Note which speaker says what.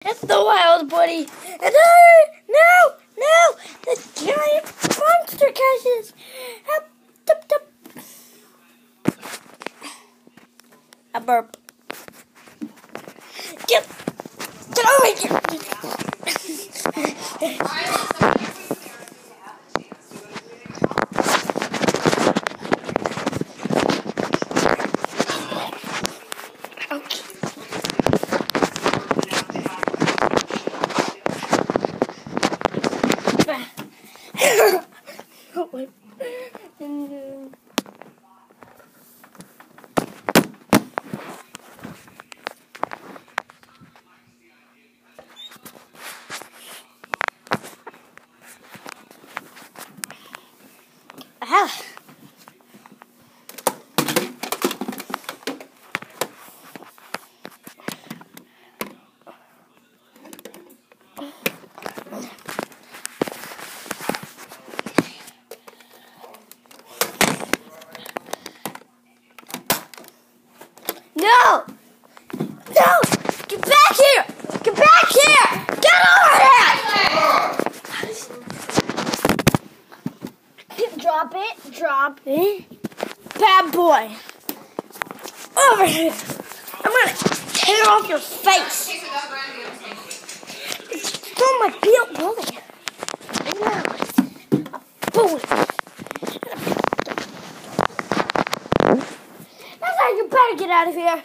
Speaker 1: It's the wild buddy. And no, the giant monster catches. A burp. Get over here. Okay. Ah. No! Get back here! Get back here! Get over here! Drop it. Bad boy. Over here. I'm gonna tear off your face. It's on my built bully. Boom. That's how you better get out of here.